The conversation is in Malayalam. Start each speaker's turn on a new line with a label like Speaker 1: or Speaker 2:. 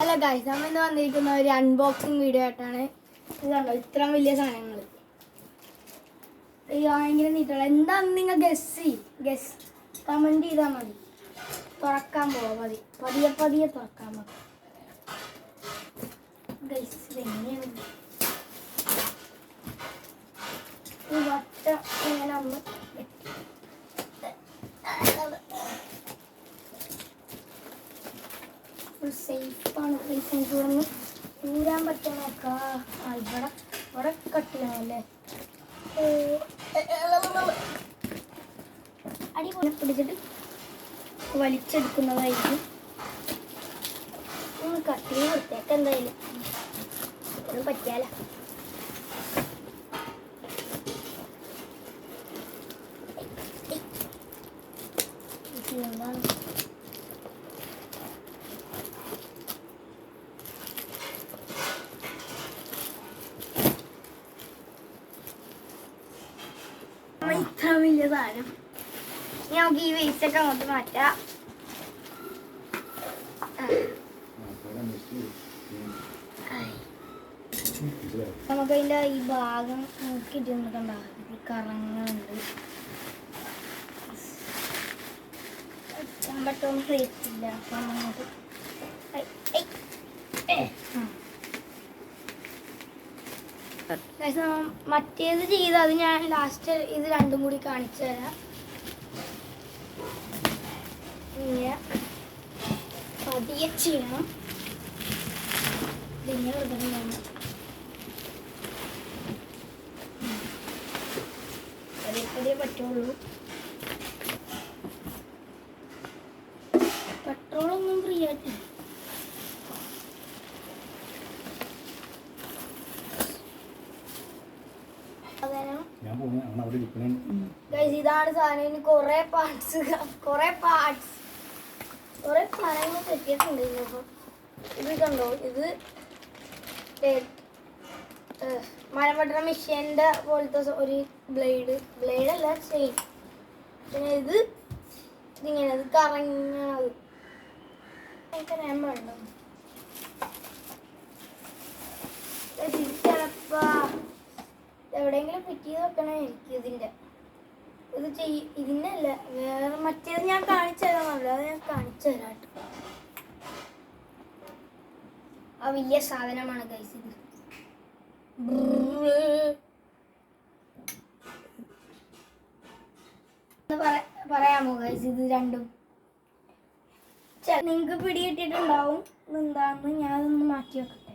Speaker 1: ഹലോ ഗൈസ്, നമ്മൾ ഇന്ന് വന്നിരിക്കുന്ന ഒരു അൺബോക്സിങ് വീഡിയോ ആയിട്ടാണ്. ഇത് കണ്ടോ, ഇത്ര വലിയ സാധനങ്ങൾ. ഭയങ്കര നീട്ടുള്ള എന്താന്ന് നിങ്ങൾ ഗസ് കമൻറ്റ് ചെയ്താൽ മതി. തുറക്കാൻ പോവാം, മതി പതിയെ പതിയെ തുറക്കാൻ പോവാം. ഗൈസ് ഇതെങ്ങനെയാണ് ഈ വട്ടം ഇങ്ങനെ ഒന്ന് സേഫാണ്. പ്ലീസ് എനിക്ക് ഒന്ന് ഊരാൻ പറ്റുമോ നോക്കാം. ഇവിടെ കട്ട് ചെയ്യണമല്ലേ. അടി പോലെ പിടിച്ചിട്ട് വലിച്ചെടുക്കുന്നതായിരിക്കും. ഒന്ന് കട്ട് ചെയ്ത് കൊടുത്തേക്ക് എന്തായാലും ഒന്നും പറ്റിയാല. എന്താണ് ഇത്ര വലിയ സാധനം. നമുക്ക് ഈ വേസ്റ്റ് ഒക്കെ അങ്ങോട്ട് മാറ്റാം. നമുക്ക് അതിൻ്റെ ഈ ഭാഗം നോക്കിയിട്ട് കണ്ടാകും കറങ്ങുന്നുണ്ട്. പറ്റൊന്നും പ്ലേറ്റില്ല. അപ്പം നമുക്ക് മറ്റേത് ചെയ്ത് അത് ഞാൻ ലാസ്റ്റ് ഇത് രണ്ടും കൂടി കാണിച്ചു തരാം. ഇങ്ങനെ പതിയെ ചെയ്യണം. ഇതിങ്ങനെ കൊടുക്കണം. പതിയെ പതിയെ പറ്റുള്ളൂ. പെട്രോളൊന്നും ഫ്രീ ആയിട്ട് ഇതാണ് സാധനം. കുറെ സാധനങ്ങൾ തെറ്റിയിട്ടുണ്ട്. ഇതിനൊപ്പം ഇത് കണ്ടോ, ഇത് മരമട്ടണ മെഷീൻ്റെ പോലത്തെ ഒരു ബ്ലേഡല്ല ചെയിൻ. പിന്നെ ഇതിങ്ങനെ ഇത് കറങ്ങണത് ഞാൻ വേണ്ട. ചിലപ്പോ എവിടെയെങ്കിലും ഫിറ്റ് ചെയ്ത് വെക്കണം എനിക്ക്. ഇതിൻ്റെ അല്ല, വേറെ മറ്റേത് ഞാൻ കാണിച്ചു തരാമല്ലോ. അത് ഞാൻ കാണിച്ചു തരാം. ആ വലിയ സാധനമാണ് ഗൈസ് ഇത്. പറയാമോ ഗൈസ്? ഇത് രണ്ടും നിങ്ങൾക്ക് പിടികിട്ടിട്ടുണ്ടാവും എന്താണെന്ന്. ഞാനതൊന്ന് മാറ്റി വെക്കാം.